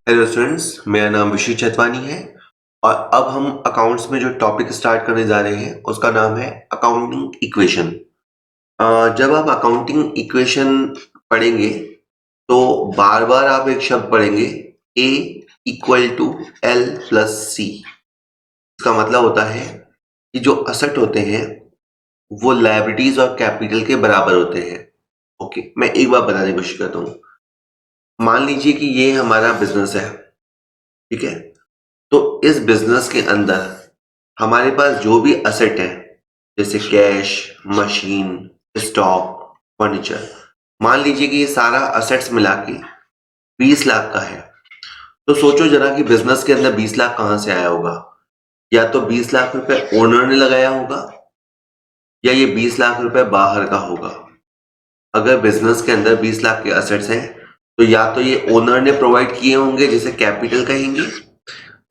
Hello students, मेरा नाम विशु चतवानी है और अब हम अकाउंट्स में जो टॉपिक स्टार्ट करने जा रहे हैं उसका नाम है अकाउंटिंग इक्वेशन। जब आप अकाउंटिंग इक्वेशन पढ़ेंगे तो बार बार आप एक शब्द पढ़ेंगे A equal to L plus C. इसका मतलब होता है कि जो असेट होते हैं वो लायबिलिटीज और कैपिटल के बराबर होते हैं। ओके, मैं एक बार बताने की कोशिश करता हूँ। मान लीजिए कि ये हमारा बिजनेस है, ठीक है। तो इस बिजनेस के अंदर हमारे पास जो भी असेट है जैसे कैश, मशीन, स्टॉक, फर्नीचर, मान लीजिए कि ये सारा असेट्स मिला के 20 लाख का है। तो सोचो जरा कि बिजनेस के अंदर 20 लाख कहां से आया होगा। या तो 20 लाख रुपए ओनर ने लगाया होगा या ये 20 लाख रुपए बाहर का होगा। अगर बिजनेस के अंदर 20 लाख के असेट्स हैं तो या तो ये ओनर ने प्रोवाइड किए होंगे जिसे कैपिटल कहेंगे,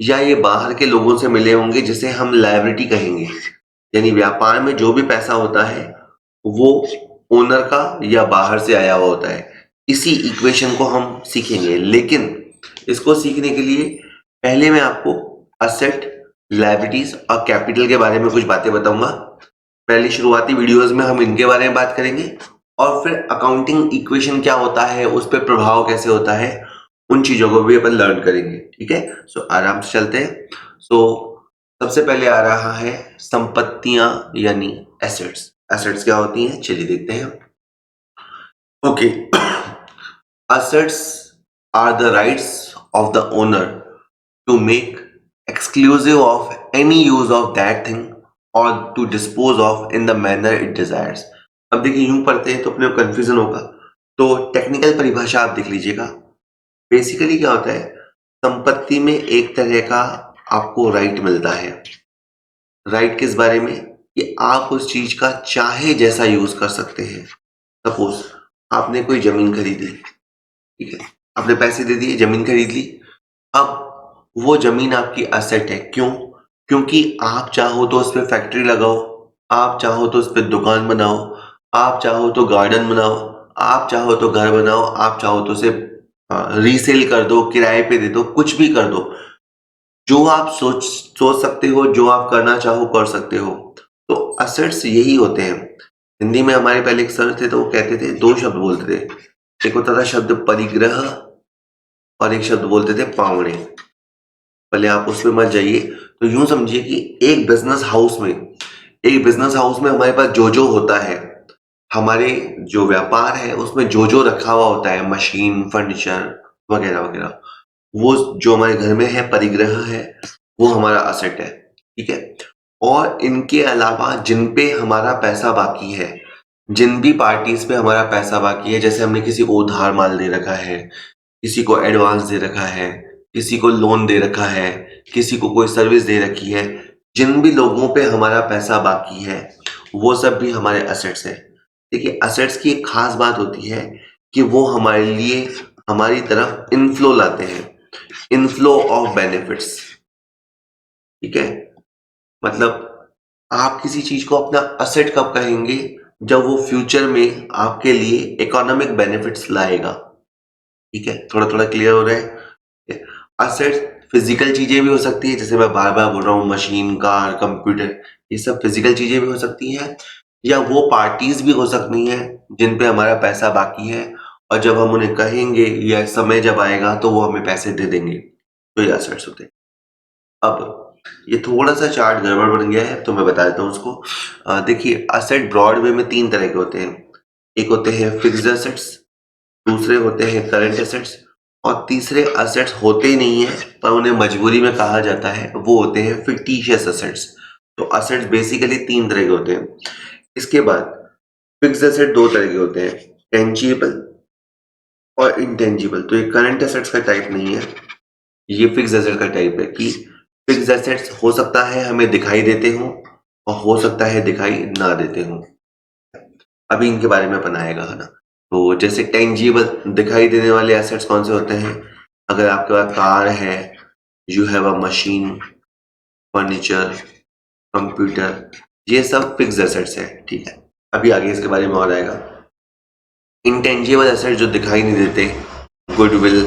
या ये बाहर के लोगों से मिले होंगे जिसे हम लायबिलिटी कहेंगे। यानी व्यापार में जो भी पैसा होता है वो ओनर का या बाहर से आया हुआ होता है। इसी इक्वेशन को हम सीखेंगे, लेकिन इसको सीखने के लिए पहले मैं आपको असेट, लायबिलिटीज और कैपिटल के बारे में कुछ बातें बताऊंगा। पहली शुरुआती वीडियोस में हम इनके बारे में बात करेंगे और फिर अकाउंटिंग इक्वेशन क्या होता है, उस पर प्रभाव कैसे होता है, उन चीजों को भी अपन लर्न करेंगे। ठीक है, सो आराम से चलते हैं। सबसे पहले आ रहा है संपत्तियां यानी एसेट्स। एसेट्स क्या होती हैं, चलिए देखते हैं। Okay, assets are the rights of the owner to make exclusive of any use of that thing or to dispose of in the manner it desires। अब देखिए, यूं पढ़ते हैं तो अपने को कंफ्यूजन होगा, तो टेक्निकल परिभाषा आप देख लीजिएगा। बेसिकली क्या होता है, संपत्ति में एक तरह का आपको राइट मिलता है। राइट किस बारे में, कि आप उस चीज का चाहे जैसा यूज कर सकते हैं। सपोज आपने कोई जमीन खरीदी, ठीक है, आपने पैसे दे दिए, जमीन खरीद ली। अब वो जमीन आपकी असेट है। क्यों? क्योंकि आप चाहो तो उस पर फैक्ट्री लगाओ, आप चाहो तो उस पर दुकान बनाओ, आप चाहो तो गार्डन बनाओ, आप चाहो तो घर बनाओ, आप चाहो तो उसे रीसेल कर दो, किराए पे दे दो, कुछ भी कर दो। जो आप सोच सकते हो, जो आप करना चाहो कर सकते हो। तो असेट्स यही होते हैं। हिंदी में हमारे पहले एक सर थे तो वो कहते थे, दो शब्द बोलते थे। एक होता था शब्द परिग्रह और एक शब्द बोलते थे पावड़े। पहले आप उस पर मत जाइए। तो यूं समझिए कि एक बिजनेस हाउस में हमारे पास जो होता है, हमारे जो व्यापार है उसमें जो रखा हुआ होता है, मशीन, फर्नीचर वगैरह वगैरह, वो जो हमारे घर में है परिग्रह है, वो हमारा असेट है। ठीक है, और इनके अलावा जिन पे हमारा पैसा बाकी है, जिन भी पार्टीज पे हमारा पैसा बाकी है, जैसे हमने किसी को उधार माल दे रखा है, किसी को एडवांस दे रखा है, किसी को लोन दे रखा है, किसी को कोई सर्विस दे रखी है, जिन भी लोगों पे हमारा पैसा बाकी है वो सब भी हमारे असेट्स है। देखिए, असेट्स की एक खास बात होती है कि वो हमारे लिए हमारी तरफ इनफ्लो लाते हैं, इनफ्लो ऑफ बेनिफिट्स। ठीक है, मतलब आप किसी चीज को अपना असेट कब कहेंगे, जब वो फ्यूचर में आपके लिए इकोनॉमिक बेनिफिट्स लाएगा। ठीक है, थोड़ा थोड़ा क्लियर हो रहा है। असेट फिजिकल चीजें भी हो सकती है, जैसे मैं बार बार बोल रहा हूँ, मशीन, कार, कंप्यूटर, ये सब फिजिकल चीजें भी हो सकती हैं, या वो पार्टीज भी हो सकती हैं जिन पे हमारा पैसा बाकी है और जब हम उन्हें कहेंगे या समय जब आएगा तो वो हमें पैसे दे देंगे। तो ये असेट्स होते हैं। अब ये थोड़ा सा चार्ट गड़बड़ बन गया है तो मैं बता देता हूँ उसको। देखिए, असेट ब्रॉड वे में तीन तरह के होते हैं। एक होते हैं फिक्स्ड असेट्स, दूसरे होते हैं करंट असेट्स, और तीसरे असेट्स होते ही नहीं है पर उन्हें मजबूरी में कहा जाता है, वो होते हैं फिक्टिशियस असेट्स। तो असेट्स बेसिकली तीन तरह के होते हैं। इसके बाद फिक्स्ड असेट दो तरह के होते हैं, टेंजिबल और इंटेंजिबल। तो ये करंट असेट्स का टाइप नहीं है, ये फिक्स्ड असेट का टाइप है कि फिक्स्ड एसेट्स हो सकता है हमें दिखाई देते हो और हो सकता है दिखाई ना देते हो। अभी इनके बारे में बनाएगा, है ना। तो जैसे टेंजिबल दिखाई देने वाले एसेट्स कौन से होते हैं, अगर आपके पास कार है, you have a machine, furniture, computer, ये सब फिक्स्ड एसेट्स है। ठीक है, अभी आगे इसके बारे में और आएगा। इंटेंजिबल एसेट जो दिखाई नहीं देते, गुडविल,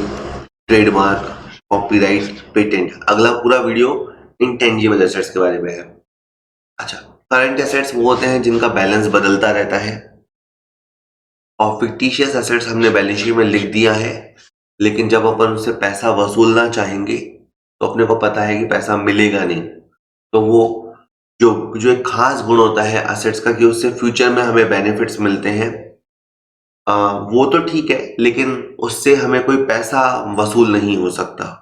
ट्रेडमार्क, कॉपीराइट, पेटेंट। अगला पूरा वीडियो इंटेंजिबल एसेट्स के बारे में है। अच्छा, करंट एसेट्स वो होते हैं जिनका बैलेंस बदलता रहता है, और फिक्टिशियस एसेट्स हमने बैलेंस शीट में लिख दिया है, लेकिन जब अपन उससे पैसा वसूलना चाहेंगे तो अपने को पता है कि पैसा मिलेगा नहीं। तो वो जो जो एक खास गुण होता है एसेट्स का कि उससे फ्यूचर में हमें बेनिफिट्स मिलते हैं, वो तो ठीक है, लेकिन उससे हमें कोई पैसा वसूल नहीं हो सकता।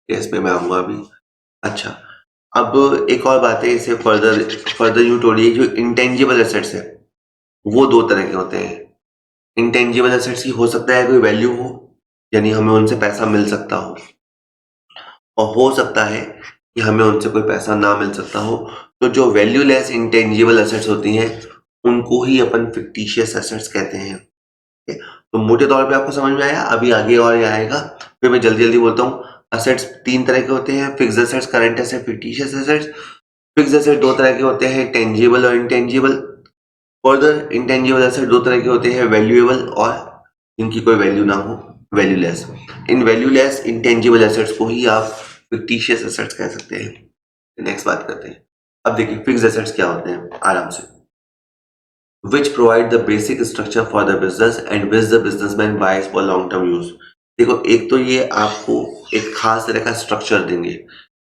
इस पे मैं आऊंगा अभी। अच्छा, अब एक और बात है, इसे फर्दर यूं तोड़िए। जो इंटेंजिबल एसेट्स है वो दो तरह के होते हैं। इंटेंजिबल एसेट्स की हो सकता है कोई वैल्यू हो, यानी हमें उनसे पैसा मिल सकता हो, और हो सकता है कि हमें उनसे कोई पैसा ना मिल सकता हो। तो जो वैल्यूलेस इंटेंजिबल एसेट्स होती हैं उनको ही अपन फिक्टिशियस एसेट्स कहते हैं। ठीक है? तो मोटे तौर पे आपको समझ में आया। अभी आगे और ये आएगा, फिर मैं जल्दी जल्दी बोलता हूँ। एसेट्स तीन तरह के होते हैं, fixed assets, current asset, fictitious assets. Fixed asset दो तरह के होते हैं, टेंजिबल और इंटेंजिबल। फर्दर इंटेंजिबल एसेट दो तरह के होते हैं, वैल्यूएबल और जिनकी कोई वैल्यू ना हो, वैल्यूलेस। इन वैल्यूलेस इंटेंजिबल एसेट्स को ही आप फिक्टिशियस एसेट्स कह सकते हैं। नेक्स्ट बात करते हैं। अब देखिए फिक्स्ड एसेट्स क्या होते हैं आराम से। which provide the basic structure for the business and which the businessman buys for long term use। देखो, एक तो ये आपको एक खास तरह का स्ट्रक्चर देंगे।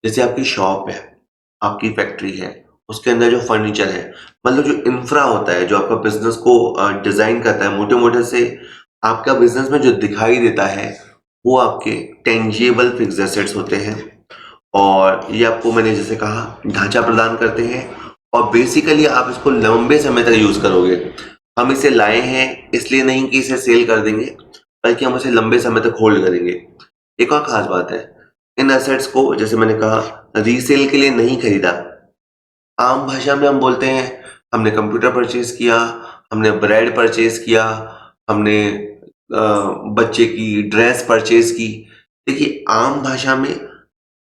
जैसे आपकी शॉप है, आपकी फैक्ट्री है, उसके अंदर जो फर्नीचर है, मतलब जो इंफ्रा होता है जो आपका बिजनेस को डिजाइन करता है, मोटे मोटे से आपका बिजनेस में जो दिखाई देता है वो आपके टेंजिबल फिक्स्ड एसेट्स होते हैं। और ये आपको मैंने जैसे कहा ढांचा प्रदान करते हैं, और बेसिकली आप इसको लंबे समय तक यूज करोगे। हम इसे लाए हैं इसलिए नहीं कि इसे सेल कर देंगे, बल्कि हम इसे लंबे समय तक होल्ड करेंगे। एक और खास बात है, इन एसेट्स को जैसे मैंने कहा रीसेल के लिए नहीं खरीदा। आम भाषा में हम बोलते हैं हमने कंप्यूटर परचेज किया, हमने ब्रेड परचेज किया, हमने बच्चे की ड्रेस परचेज की। देखिए, आम भाषा में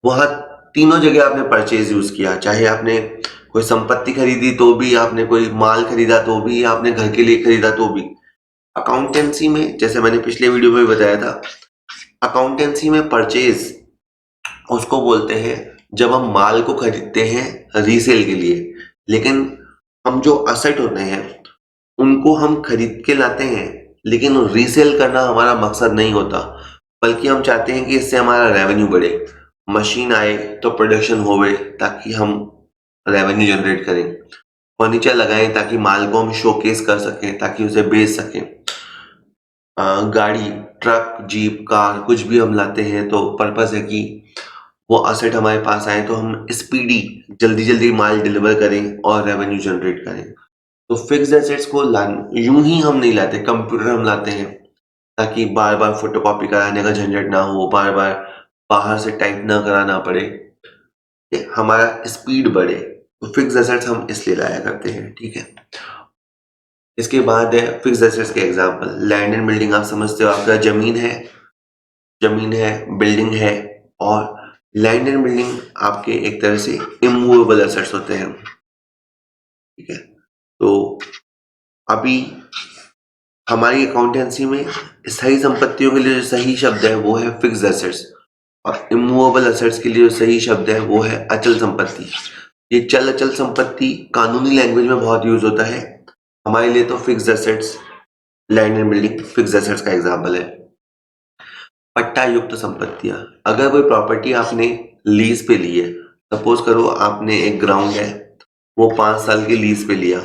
वहाँ तीनों जगह आपने परचेज यूज किया, चाहे आपने कोई संपत्ति खरीदी तो भी, आपने कोई माल खरीदा तो भी, आपने घर के लिए खरीदा तो भी। अकाउंटेंसी में, जैसे मैंने पिछले वीडियो में बताया था, अकाउंटेंसी में परचेज उसको बोलते हैं जब हम माल को खरीदते हैं रीसेल के लिए, लेकिन हम जो असेट होते हैं उनको हम खरीद के लाते हैं, लेकिन रीसेल करना हमारा मकसद नहीं होता, बल्कि हम चाहते हैं कि इससे हमारा रेवेन्यू बढ़े। मशीन आए तो प्रोडक्शन होवे ताकि हम रेवेन्यू जनरेट करें, फर्नीचर लगाएं ताकि माल को हम शोकेस कर सकें, ताकि उसे बेच सकें। गाड़ी, ट्रक, जीप, कार कुछ भी हम लाते हैं तो पर्पस है कि वो असेट हमारे पास आए तो हम स्पीडी जल्दी जल्दी माल डिलीवर करें और रेवेन्यू जनरेट करें। तो फिक्स्ड एसेट्स को यूं ही हम नहीं लाते, कंप्यूटर हम लाते हैं ताकि बार बार फोटोकॉपी कराने का झंझट ना हो, बार बार बाहर से टाइप ना कराना पड़े, हमारा स्पीड बढ़े। तो फिक्स्ड एसेट्स हम इसलिए लाया करते हैं। ठीक है, इसके बाद है फिक्स्ड एसेट्स के एग्जांपल। लैंड एंड बिल्डिंग आप समझते हो, आपका जमीन है, बिल्डिंग है, और लैंड एंड बिल्डिंग आपके एक तरह से इमूवेबल एसेट्स होते हैं। ठीक है, तो अभी हमारी अकाउंटेंसी में सही संपत्तियों के लिए जो सही शब्द है वो है फिक्स्ड एसेट्स, और इमूवेबल एसेट्स के लिए जो सही शब्द है वो है अचल संपत्ति। ये चल अचल संपत्ति कानूनी लैंग्वेज में बहुत यूज होता है, हमारे लिए तो fixed assets, land and building fixed assets का एग्जांपल है। पट्टा युक्त संपत्तियां, अगर कोई प्रॉपर्टी आपने लीज पे ली है, सपोज करो आपने एक ग्राउंड है वो 5 साल की लीज पे लिया।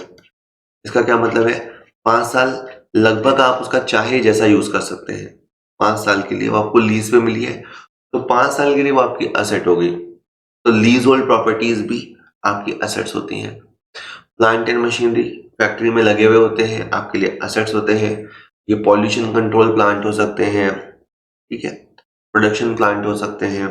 इसका क्या मतलब है, 5 साल लगभग आप उसका चाहे जैसा यूज कर सकते हैं। 5 साल के लिए वो आपको लीज पे मिली है, तो 5 साल के लिए वो आपकी असेट हो गई। तो लीज होल्ड प्रॉपर्टीज भी आपकी असेट्स होती हैं। प्लांट एंड मशीनरी फैक्ट्री में लगे हुए होते हैं, आपके लिए असेट्स होते हैं। ये पॉल्यूशन कंट्रोल प्लांट हो सकते हैं, ठीक है, प्रोडक्शन प्लांट हो सकते हैं।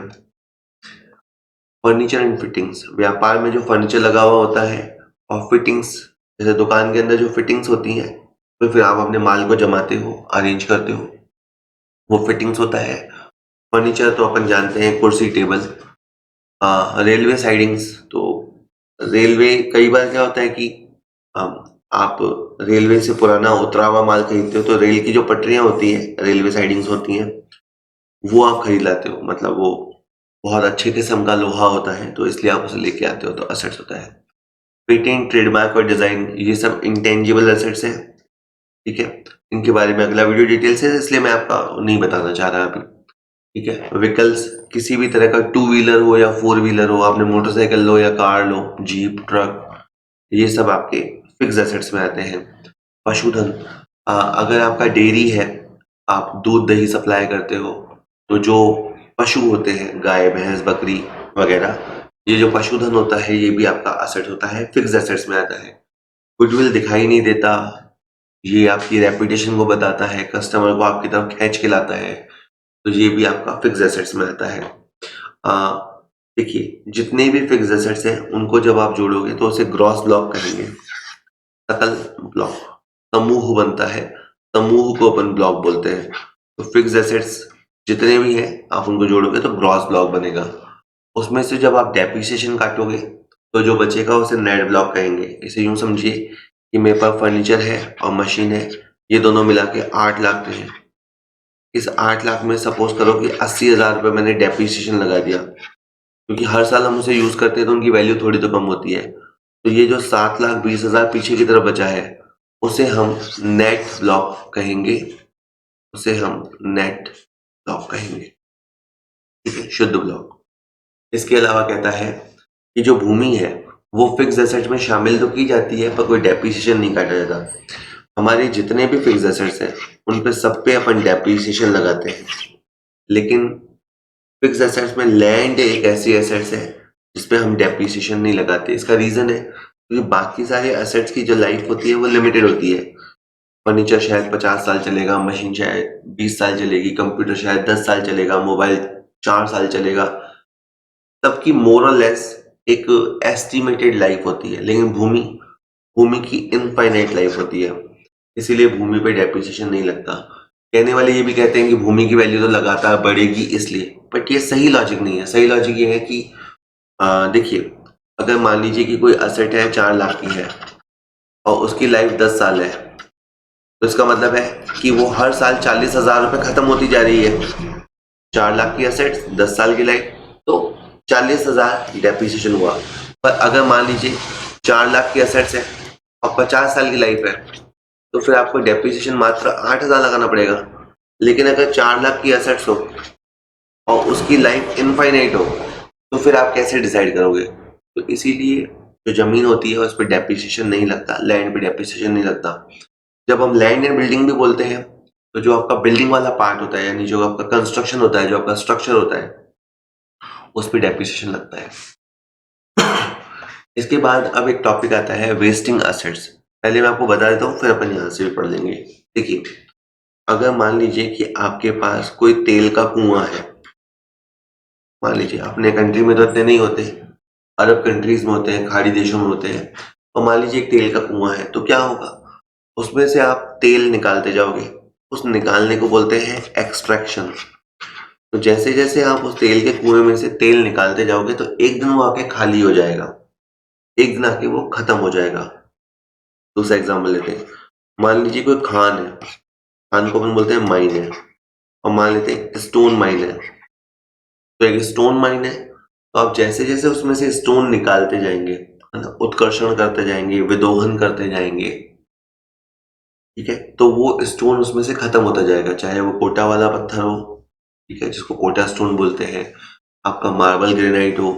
फर्नीचर एंड फिटिंग्स, व्यापार में जो फर्नीचर लगा हुआ होता है, और फिटिंग्स जैसे दुकान के अंदर जो फिटिंग्स होती हैं, तो फिर आप अपने माल को जमाते हो, अरेंज करते हो, वो फिटिंग्स होता है। फर्नीचर तो अपन जानते हैं, कुर्सी, टेबल। रेलवे साइडिंग्स, तो रेलवे कई बार क्या होता है कि आप रेलवे से पुराना उतरा हुआ माल खरीदते हो, तो रेल की जो पटरियां होती है, रेलवे साइडिंग्स होती हैं, वो आप खरीद लाते हो। मतलब वो बहुत अच्छे किस्म का लोहा होता है, तो इसलिए आप उसे लेके आते हो, तो असेट्स होता है। पेटेंट, ट्रेडमार्क और डिजाइन, ये सब इंटेंजिबल असेट्स हैं, ठीक है। इनके बारे में अगला वीडियो डिटेल से, इसलिए मैं आपका नहीं बताना चाह रहा अभी, ठीक है। व्हीकल्स, किसी भी तरह का टू व्हीलर हो या फोर व्हीलर हो, आपने मोटरसाइकिल लो या कार लो, जीप, ट्रक, ये सब आपके फिक्स एसेट्स में आते हैं। पशुधन, अगर आपका डेयरी है, आप दूध दही सप्लाई करते हो, तो जो पशु होते हैं, गाय भैंस बकरी वगैरह, ये जो पशुधन होता है ये भी आपका असेट होता है, फिक्स एसेट्स में आता है। गुडविल दिखाई नहीं देता, ये आपकी रेपुटेशन को बताता है, कस्टमर को आपकी तरफ खींच के लाता है, तो ये भी आपका फिक्स एसेट्स में आता है। देखिए, जितने भी फिक्स एसेट्स हैं उनको जब आप जोड़ोगे तो उसे ग्रॉस ब्लॉक कहेंगे। सकल ब्लॉक, समूह बनता है, समूह को अपन ब्लॉक बोलते हैं। तो फिक्स एसेट्स जितने भी हैं आप उनको जोड़ोगे तो ग्रॉस ब्लॉक बनेगा। उसमें से जब आप डेप्रिसिएशन काटोगे तो जो बचेगा उसे नेट ब्लॉक कहेंगे। इसे यूं समझिए कि मेरे पास फर्नीचर है और मशीन है, ये दोनों मिला के 8 लाख के हैं। इस 8 लाख में सपोज करो कि 80,000 रुपये मैंने डेप्रिसिएशन लगा दिया, क्योंकि हर साल हम उसे यूज करते हैं तो उनकी वैल्यू थोड़ी तो कम होती है। तो ये जो 7,20,000 पीछे की तरफ बचा है उसे हम नेट ब्लॉक कहेंगे, उसे हम नेट ब्लॉक कहेंगे, ठीक है, शुद्ध ब्लॉक। इसके अलावा कहता है कि जो भूमि है वो फिक्स एसेट में शामिल तो की जाती है पर कोई डेप्रिसिएशन नहीं काटा जाता। हमारे जितने भी फिक्स एसेट्स हैं उन पे सब पे अपन डेप्रिसिएशन लगाते हैं, लेकिन फिक्स एसेट्स में लैंड एक ऐसी एसेट्स है जिसपे हम डेप्रिसिएशन नहीं लगाते। इसका रीजन है क्योंकि बाकी सारे एसेट्स की जो लाइफ होती है वो लिमिटेड होती है। फर्नीचर शायद 50 साल चलेगा, मशीन शायद 20 साल चलेगी, कंप्यूटर शायद 10 साल चलेगा, मोबाइल 4 साल चलेगा। सबकी मोर और लेस एक एस्टिमेटेड लाइफ होती है, लेकिन भूमि भूमि की इनफाइनाइट लाइफ होती है, इसीलिए भूमि पे डेप्रिसिएशन नहीं लगता। कहने वाले ये भी कहते हैं कि भूमि की वैल्यू तो लगातार बढ़ेगी इसलिए, बट ये सही लॉजिक नहीं है। सही लॉजिक ये है कि देखिए, अगर मान लीजिए कि कोई असेट है 4 लाख की है और उसकी लाइफ 10 साल है, तो इसका मतलब है कि वो हर साल 40,000 रुपये खत्म होती जा रही है। 4 लाख की असेट्स, 10 साल की लाइफ, तो 40,000 डेप्रिसिएशन हुआ। पर अगर मान लीजिए 4 लाख की असेट्स है और 50 साल की लाइफ है, तो फिर आपको डेप्रिसिएशन मात्र 8,000 लगाना पड़ेगा। लेकिन अगर 4 लाख की असेट्स हो और उसकी लाइफ इनफाइनाइट हो, तो फिर आप कैसे डिसाइड करोगे? तो इसीलिए जो जमीन होती है उस पर डेप्रिसिएशन नहीं लगता, लैंड पे डेप्रिसिएशन नहीं लगता। जब हम लैंड एंड बिल्डिंग भी बोलते हैं, तो जो आपका बिल्डिंग वाला पार्ट होता है, यानी जो आपका कंस्ट्रक्शन होता है, जो आपका स्ट्रक्चर होता है, उस पर डेप्रिसिएशन लगता है। इसके बाद अब एक टॉपिक आता है वेस्टिंग असेट्स। पहले मैं आपको बता देता हूँ, फिर अपन यहाँ से भी पढ़ लेंगे। देखिए, अगर मान लीजिए कि आपके पास कोई तेल का कुआं है, मान लीजिए अपने कंट्री में तो इतने नहीं होते, अरब कंट्रीज में होते हैं, खाड़ी देशों में होते हैं, और मान लीजिए एक तेल का कुआं है, तो क्या होगा? उसमें से आप तेल निकालते जाओगे, उस निकालने को बोलते हैं एक्सट्रैक्शन। तो जैसे जैसे आप उस तेल के कुएं में से तेल निकालते जाओगे तो एक दिन वो आके खाली हो जाएगा, एक दिन आके वो खत्म हो जाएगा। दूसरा एग्जाम्पल लेते हैं, मान लीजिए कोई खान है, खान को अपन बोलते हैं माइन है, और मान लेते हैं स्टोन माइन है। तो एक स्टोन माइन है, तो आप जैसे जैसे उसमें से स्टोन निकालते जाएंगे, है ना, उत्कर्षण करते जाएंगे, विदोहन करते जाएंगे, ठीक है, तो वो स्टोन उसमें से खत्म होता जाएगा, चाहे वो कोटा वाला पत्थर हो, ठीक है, जिसको कोटा स्टोन बोलते हैं, आपका मार्बल ग्रेनाइट हो,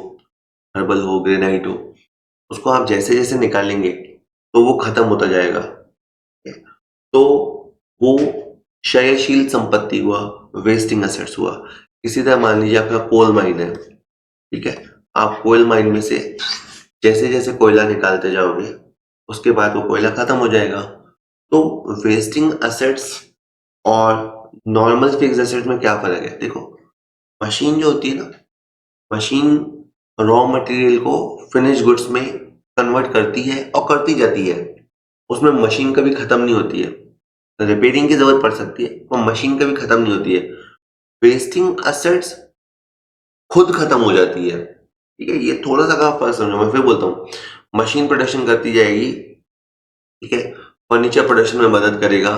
हर्बल हो, ग्रेनाइट हो, उसको आप जैसे जैसे निकालेंगे तो वो खत्म होता जाएगा। तो वो क्षयशील संपत्ति हुआ, वेस्टिंग असेट्स हुआ। इसी तरह मान लीजिए आपका कोल माइन है, ठीक है, आप कोयल माइन में से जैसे जैसे कोयला निकालते जाओगे उसके बाद वो कोयला खत्म हो जाएगा। तो वेस्टिंग असेट्स और नॉर्मल फिक्स एसेट में क्या फर्क है? देखो, मशीन जो होती है ना, मशीन रॉ मटेरियल को फिनिश गुड्स में कन्वर्ट करती है और करती जाती है, उसमें मशीन कभी खत्म नहीं होती है। रिपेयरिंग की जरूरत पड़ सकती है पर मशीन कभी खत्म नहीं होती है। वेस्टिंग असेट्स खुद खत्म हो जाती है, ठीक है, ये थोड़ा सा आप फर्क समझो। मैं फिर बोलता हूँ, मशीन प्रोडक्शन करती जाएगी, ठीक है, फर्नीचर प्रोडक्शन में मदद करेगा,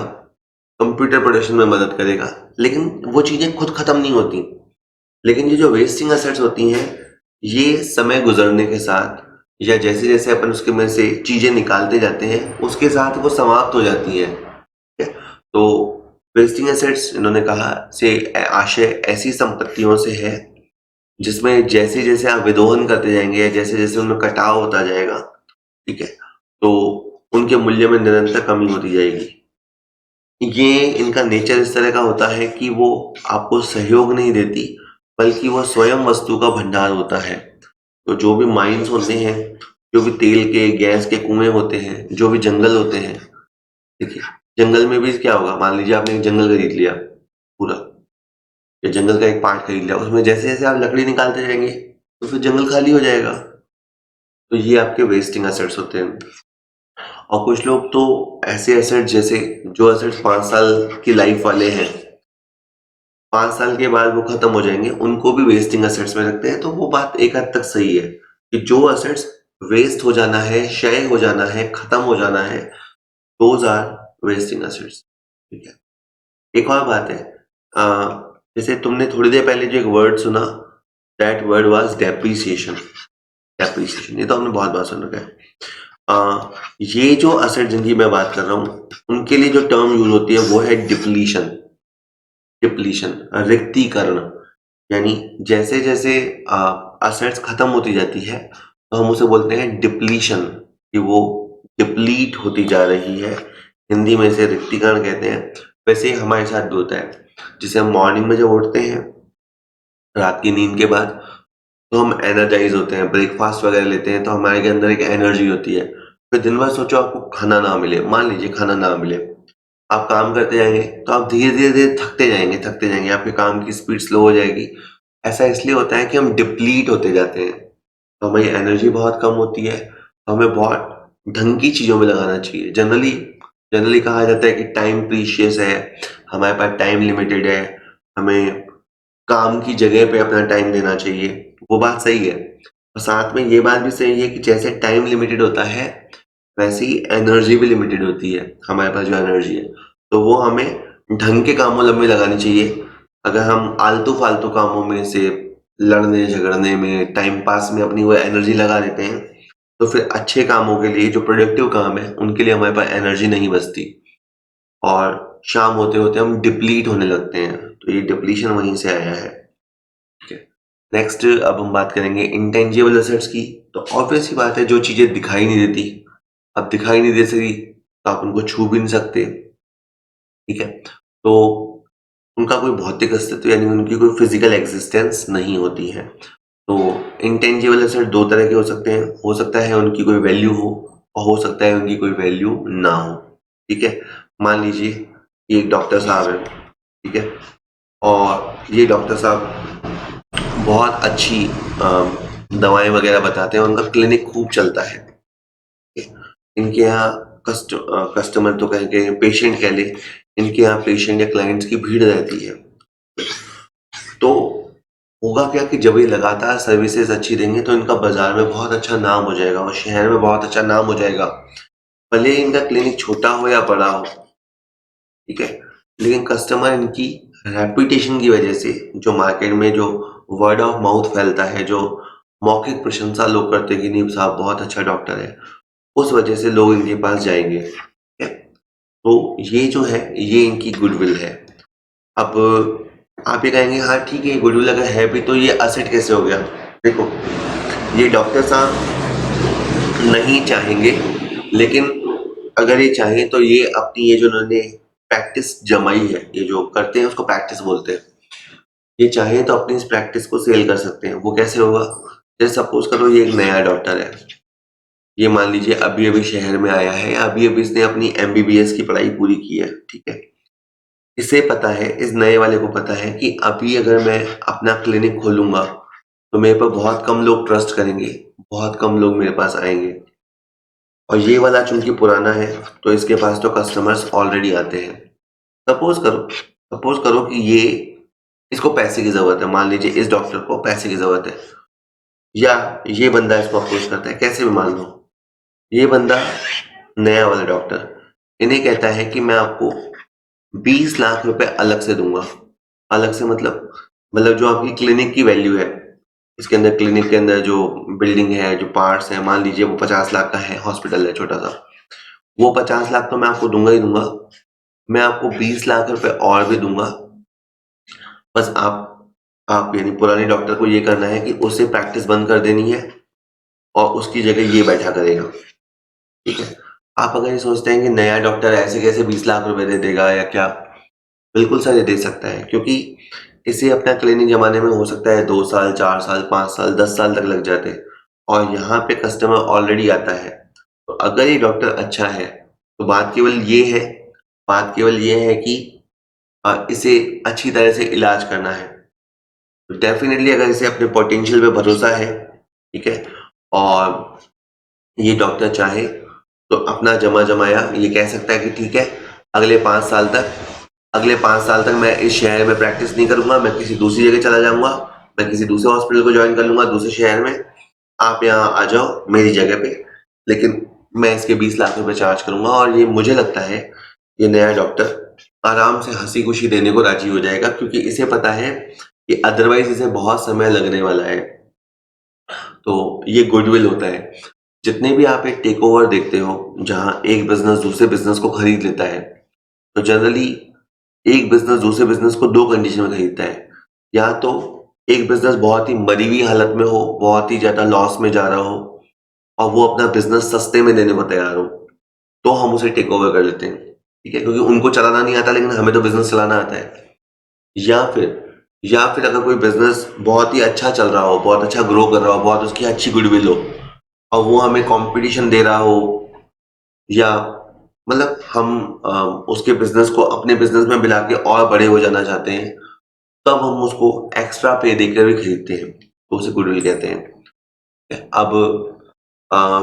कंप्यूटर प्रोडक्शन में मदद करेगा, लेकिन वो चीजें खुद खत्म नहीं होती। लेकिन ये जो वेस्टिंग एसेट्स होती हैं, ये समय गुजरने के साथ या जैसे-जैसे अपन उसके में से चीज़ें निकालते जाते हैं, उसके साथ वो समाप्त हो जाती हैं। ठीक है? तो वेस्टिंग एसेट्स इन्होंने कहा से आशय ऐसी संपत्तियों से है, जिसमें जैसे-जैसे आप विदोहन करते जाएँगे या जैसे-जैसे उनमें कटाव होता जाएगा, ठीक है? तो उनके मूल्य में निरंतर कमी होती जाएगी। ये इनका नेचर इस तरह का होता है कि वो आपको सहयोग नहीं देती, बल्कि वो स्वयं वस्तु का भंडार होता है। तो जो भी माइन्स होते हैं, जो भी तेल के, गैस के कुएँ होते हैं, जो भी जंगल होते हैं, देखिए, जंगल में भी क्या होगा, मान लीजिए आपने एक जंगल खरीद लिया पूरा, या जंगल का एक पार्ट खरीद लिया, उसमें जैसे-जैसे आप लकड़ी निकालते जाएँगे, तो फिर जंगल खाली हो जाएगा। तो ये आपके वेस्टिंग एसेट्स होते हैं। और कुछ लोग तो ऐसे एसेट्स जैसे जो एसेट्स 5 साल की लाइफ वाले हैं, 5 साल के बाद वो खत्म हो जाएँगे, उनको भी वेस्टिंग एसेट्स में रखते हैं। तो वो बात एक हद तक सही है कि जो एसेट्स वेस्ट हो जाना है, क्षय हो जाना है, खत्म हो जाना है, दोज़ आर वेस्टिंग एसेट्स। ठीक है। एक और बात है, जैसे तुमने थोड़ी देर पहले जो एक वर्ड सुना, that word was depreciation. Depreciation, ये तो हमने बहुत बार सुन रखा है। ये जो एसेट जिनकी मैं बात कर रहा हूँ, उनके लिए जो टर्म यूज़ होती है वो है डिप्लीशन। डिप्लीशन, रिक्तीकरण। यानी जैसे-जैसे एसेट्स खत्म होती जाती है, तो हम उसे बोलते हैं डिप्लीशन, कि वो डिप्लीट होती जा रही है। हिंदी में इसे रिक्तीकरण कहते हैं। वैसे ही हमारे साथ भी होता है। जैसे हम मॉर्निंग में जब उठते हैं, रात की नींद के बाद, तो हम एनर्जाइज़ होते हैं, ब्रेकफ़ास्ट वगैरह लेते हैं, तो हमारे के अंदर एक एनर्जी होती है। फिर दिन भर सोचो आपको खाना ना मिले, मान लीजिए खाना ना मिले, आप काम करते जाएँगे, तो आप धीरे-धीरे-धीरे थकते जाएँगे, आपके काम की स्पीड स्लो हो जाएगी। ऐसा इसलिए होता है कि हम डिप्लीट होते जाते हैं, तो हमारी एनर्जी बहुत कम होती है, तो हमें बहुत ढंग की चीज़ों में लगाना चाहिए। जनरली जनरली कहा जाता है कि टाइम प्रीशियस है, हमारे पास टाइम लिमिटेड है, हमें काम की जगह पे अपना टाइम देना चाहिए, वो बात सही है। और साथ में ये बात भी सही है कि जैसे टाइम लिमिटेड होता है, वैसे ही एनर्जी भी लिमिटेड होती है, हमारे पास जो एनर्जी है। तो वो हमें ढंग के कामों में लगानी चाहिए। अगर हम आलतू-फालतू कामों में से लड़ने-झगड़ने में, टाइम पास में अपनी वो एनर्जी लगा देते हैं, तो फिर अच्छे कामों के लिए, जो प्रोडक्टिव काम है, उनके लिए हमारे पास एनर्जी नहीं बचती और शाम होते-होते हम डिप्लीट होने लगते हैं। तो ये डिप्लीशन वहीं से आया है। ठीक है। नेक्स्ट अब हम बात करेंगे इंटेंजिबल एसेट्स की। तो ऑब्वियस सी बात है, जो चीज़ें दिखाई नहीं देती, अब दिखाई नहीं दे सकी, तो आप उनको छू भी नहीं सकते, ठीक है? तो उनका कोई भौतिक अस्तित्व यानी उनकी कोई फिज़िकल एक्जिस्टेंस नहीं होती है। तो इंटेंजिबल एसेट 2 तरह के हो सकते हैं। हो सकता है उनकी कोई वैल्यू हो और हो सकता है उनकी कोई वैल्यू ना हो, ठीक है? मान लीजिए ये एक डॉक्टर साहब हैं, ठीक है? और ये डॉक्टर साहब बहुत अच्छी दवाएँ वगैरह बताते हैं, उनका क्लिनिक खूब चलता है। इनके यहाँ कस्टमर तो कहेंगे, पेशेंट कह लें, इनके यहाँ पेशेंट या क्लाइंट्स की भीड़ रहती है। तो होगा क्या कि जब ये लगातार सर्विसेज़ अच्छी देंगे, तो इनका बाज़ार में बहुत अच्छा नाम हो जाएगा और शहर में बहुत अच्छा नाम हो जाएगा। भले ही इनका क्लिनिक छोटा हो या बड़ा हो, ठीक है? लेकिन कस्टमर इनकी रेपुटेशन की वजह से, जो मार्केट में जो वर्ड ऑफ माउथ फैलता है, जो मौखिक प्रशंसा लोग करते हैं कि नहीं साहब बहुत अच्छा डॉक्टर है, उस वजह से लोग इनके पास जाएँगे, ठीक है? तो ये जो है, ये इनकी गुडविल है। अब आप ये कहेंगे हाँ ठीक है, गुडविल अगर है भी तो ये एसेट कैसे हो गया? देखो, ये डॉक्टर साहब नहीं चाहेंगे, लेकिन अगर ये चाहें तो ये अपनी ये जो इन्होंने प्रैक्टिस जमाई है, ये जो करते हैं उसको प्रैक्टिस बोलते हैं। ये चाहें तो अपनी इस प्रैक्टिस को सेल कर सकते हैं। वो कैसे होगा? जैसे सपोज़ करो ये एक नया डॉक्टर है। ये मान लीजिए अभी-अभी शहर में आया है या अभी-अभी इसने अपनी एमबीबीएस की पढ़ाई पूरी की है, ठीक है? इसे पता है, इस नए वाले को पता है कि अभी अगर मैं अपना क्लिनिक खोलूँगा, तो मेरे पे बहुत कम लोग ट्रस्ट करेंगे, बहुत कम लोग मेरे पास आएँगे। और ये वाला चूँकि पुराना है, तो इसके पास तो कस्टमर्स ऑलरेडी आते हैं। सपोज़ करो कि ये इसको पैसे की ज़रूरत है, मान लीजिए इस डॉक्टर को पैसे की ज़रूरत है, या ये बंदा इसको अप्रोच करता है, कैसे भी मान लो। ये बंदा, नया वाला डॉक्टर, इन्हें कहता है कि मैं आपको 20 लाख रुपए अलग से दूँगा। अलग से मतलब मतलब जो आपकी क्लिनिक की वैल्यू है, इसके अंदर क्लिनिक के अंदर जो बिल्डिंग है, जो पार्ट्स हैं, मान लीजिए वो 50 लाख का है, हॉस्पिटल है छोटा-सा। वो 50 लाख तो मैं आपको दूँगा ही दूँगा। मैं आपको 20 लाख रुपए और भी दूँगा। बस आप यानी पुराने डॉक्टर को ये करना है कि उसे प्रैक्टिस बंद कर देनी है और उसकी जगह ये बैठा करेगा, ठीक है? आप अगर ये सोचते हैं कि नया डॉक्टर ऐसे कैसे 20 लाख रुपए दे देगा या क्या? बिल्कुल सर, ये दे सकता है, क्योंकि इसे अपना क्लिनिक जमाने में हो सकता है 2 साल, 4 साल, 5 साल, 10 साल तक लग जाते हैं और यहाँ पे कस्टमर ऑलरेडी आता है। तो अगर ये डॉक्टर अच्छा है, तो बात केवल ये है कि इसे अच्छी तरह से इलाज करना है। तो डेफ़िनिटली अगर इसे अपने पोटेंशियल पे भरोसा है, ठीक है? और ये डॉक्टर चाहे तो अपना जमा-जमाया ये कह सकता है कि ठीक है, अगले 5 साल तक अगले 5 साल तक मैं इस शहर में प्रैक्टिस नहीं करूँगा, मैं किसी दूसरी जगह चला जाऊँगा, मैं किसी दूसरे हॉस्पिटल को जॉइन कर लूँगा दूसरे शहर में, आप यहाँ आ जाओ मेरी जगह पे, लेकिन मैं इसके 20 लाख रुपए चार्ज करूँगा और ये मुझे लगता है, ये नया डॉक्टर आराम से हँसी-खुशी देने को राज़ी हो जाएगा क्योंकि इसे पता है कि अदरवाइज़ इसे बहुत समय लगने वाला है। तो ये गुडविल होता है। जितने भी आप एक टेकओवर देखते हो, जहाँ एक बिज़नेस दूसरे बिज़नेस को खरीद लेता है, तो जनरली एक बिज़नेस दूसरे बिज़नेस को 2 कंडीशन में खरीदता है। या तो एक बिज़नेस बहुत ही मरी हुई हालत में हो, बहुत ही ज़्यादा लॉस में जा रहा हो और वो अपना बिज़नेस सस्ते में देने को तैयार हो, तो हम उसे टेक ओवर कर लेते हैं, ठीक है? क्योंकि उनको चलाना नहीं आता लेकिन हमें तो बिज़नेस चलाना आता है। या फिर अगर कोई बिज़नेस बहुत ही अच्छा चल रहा हो, बहुत अच्छा ग्रो कर रहा हो, बहुत उसकी अच्छी गुडविल हो और वो हमें कॉम्पिटिशन दे रहा हो या मतलब हम उसके बिज़नेस को अपने बिज़नेस में मिला के और बड़े हो जाना चाहते हैं, तब हम उसको एक्स्ट्रा पे देकर भी खरीदते हैं, तो उसे गुडविल कहते हैं। अब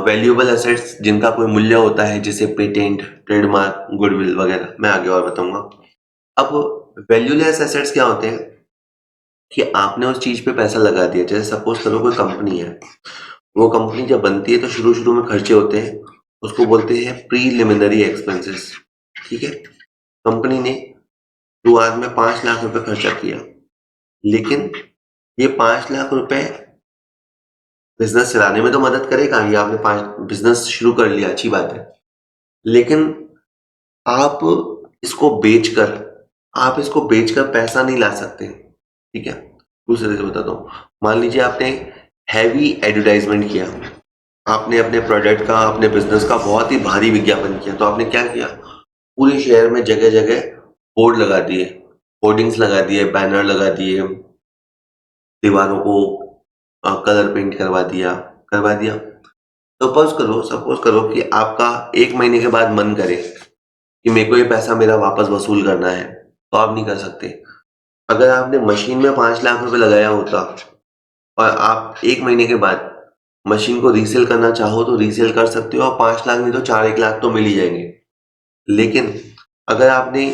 वैल्यूएबल एसेट्स जिनका कोई मूल्य होता है जैसे पेटेंट, ट्रेडमार्क, गुडविल वगैरह, मैं आगे और बताऊँगा। अब वैल्यूलेस एसेट्स क्या होते हैं कि आपने उस चीज़ पे पैसा लगा दिया, जैसे सपोज़ करो कोई कंपनी है, वो कंपनी जब बनती है तो शुरू-शुरू में खर्चे होते हैं, उसको बोलते हैं प्रीलिमिनरी एक्सपेंसेस, ठीक है? कंपनी ने शुरुआत में 5 लाख रुपए खर्चा किया, लेकिन ये 5 लाख रुपए बिज़नेस चलाने में तो मदद करेगा, ये आपने 5 बिज़नेस शुरू कर लिया, अच्छी बात है। लेकिन आप इसको बेचकर आप इसको बेचकर पैसा नहीं ला सकते, ठीक है? दूसरे तरीके से बताता हूँ, मान लीजिए आपने हेवी एडवर्टाइज़मेंट किया, आपने अपने प्रोडक्ट का, अपने बिज़नेस का बहुत ही भारी विज्ञापन किया, तो आपने क्या किया? पूरे शहर में जगह-जगह बोर्ड लगा दिए, होर्डिंग्स लगा दिए, बैनर लगा दिए, दीवारों को कलर पेंट करवा दिया। सपोज़ करो कि आपका 1 महीने के बाद मन करे कि मेरे को ये पैसा मेरा वापस वसूल करना है, तो आप नहीं कर सकते। अगर आपने मशीन में 5 लाख रुपए लगाया होता और आप 1 महीने के बाद मशीन को रीसेल करना चाहो तो रीसेल कर सकते हो और 5 लाख नहीं तो 4-1 लाख तो मिल ही जाएँगे। लेकिन अगर आपने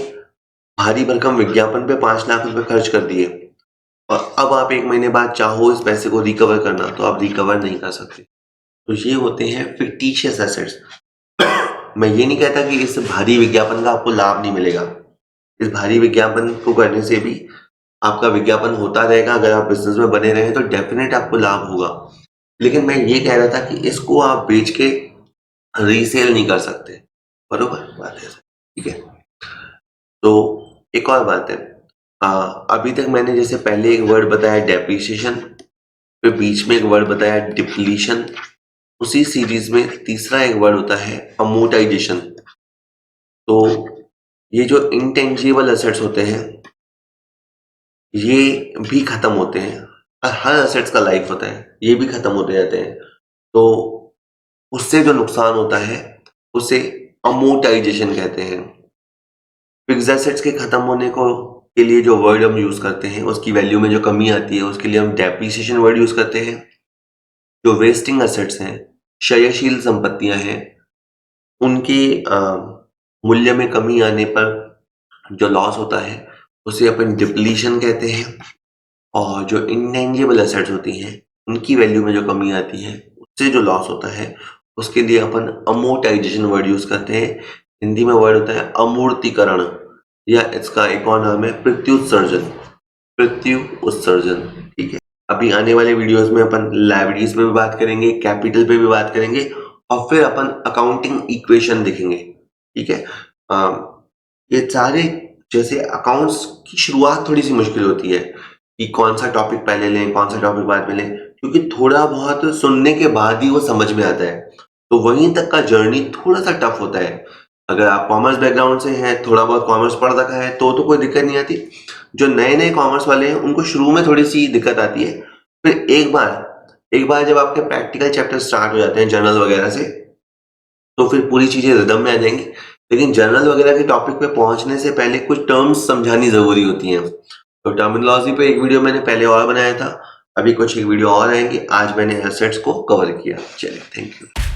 भारी भरकम विज्ञापन पे 5 लाख रुपए खर्च कर दिए और अब आप 1 महीने बाद चाहो इस पैसे को रिकवर करना, तो आप रिकवर नहीं कर सकते। तो ये होते हैं फिक्टिशियस एसेट्स। मैं ये नहीं कहता कि इस भारी विज्ञापन का आपको लाभ नहीं मिलेगा। इस भारी विज्ञापन को करने से भी आपका विज्ञापन होता रहेगा, अगर आप बिज़नेस में बने रहें तो डेफ़िनेट आपको लाभ होगा। लेकिन मैं ये कह रहा था कि इसको आप बेच के रीसेल नहीं कर सकते। बरोबर? बात है ठीक है। तो एक और बात है, अभी तक मैंने जैसे पहले एक वर्ड बताया डेप्रिसिएशन, फिर बीच में एक वर्ड बताया डिप्लीशन, उसी सीरीज़ में तीसरा एक वर्ड होता है अमोर्टाइज़ेशन। तो ये जो इंटेंजिबल एसेट्स होते हैं, ये भी खत्म होते हैं। हर एसेट्स का लाइफ होता है, ये भी खत्म होते जाते हैं। तो उससे जो नुकसान होता है, उसे अमोर्टाइज़ेशन कहते हैं। फिक्स्ड एसेट्स के खत्म होने को के लिए जो वर्ड हम यूज़ करते हैं, उसकी वैल्यू में जो कमी आती है, उसके लिए हम डेप्रिसिएशन वर्ड यूज़ करते हैं। जो वेस्टिंग एसेट्स हैं, क्षयशील संपत्तियाँ हैं, उनके मूल्य में कमी आने पर जो लॉस होता है, उसे अपन डिप्लीशन कहते हैं। और जो इंटेंजिबल एसेट्स होती हैं, उनकी वैल्यू में जो कमी आती है, उससे जो लॉस होता है, उसके लिए अपन अमोर्टाइज़ेशन वर्ड यूज़ करते हैं। हिंदी में वर्ड होता है अमूर्तीकरण या इसका एक और नाम है प्रत्युत्सर्जन। मृत्यु, उत्सर्जन। ठीक है, अभी आने वाले वीडियोस में अपन लायबिलिटीज पे भी बात करेंगे, कैपिटल पे भी बात करेंगे और फिर अपन अकाउंटिंग इक्वेशन देखेंगे। ठीक है, ये सारे जैसे अकाउंट्स की शुरुआत थोड़ी सी मुश्किल होती है कि कौन सा टॉपिक पहले लें, कौन सा टॉपिक बाद में लें, क्योंकि थोड़ा बहुत सुनने के बाद ही वो समझ में आता है। तो वहीं तक का जर्नी थोड़ा सा टफ होता है। अगर आप कॉमर्स बैकग्राउंड से हैं, थोड़ा बहुत कॉमर्स पढ़ रखा है तो कोई दिक्कत नहीं आती। जो नए-नए कॉमर्स वाले हैं उनको शुरू में थोड़ी-सी दिक्कत आती है। फिर एक बार जब आपके प्रैक्टिकल चैप्टर स्टार्ट हो जाते हैं जर्नल वगैरह से, तो फिर पूरी चीज़ें रिदम में आ जाएँगी। लेकिन जर्नल वगैरह के टॉपिक पे पहुँचने से पहले कुछ टर्म्स समझानी ज़रूरी होती हैं। तो टर्मिनोलॉजी पे एक वीडियो मैंने पहले और बनाया था, अभी कुछ एक वीडियो और आएँगे। आज मैंने एसेट्स को कवर किया। चलिए, थैंक यू।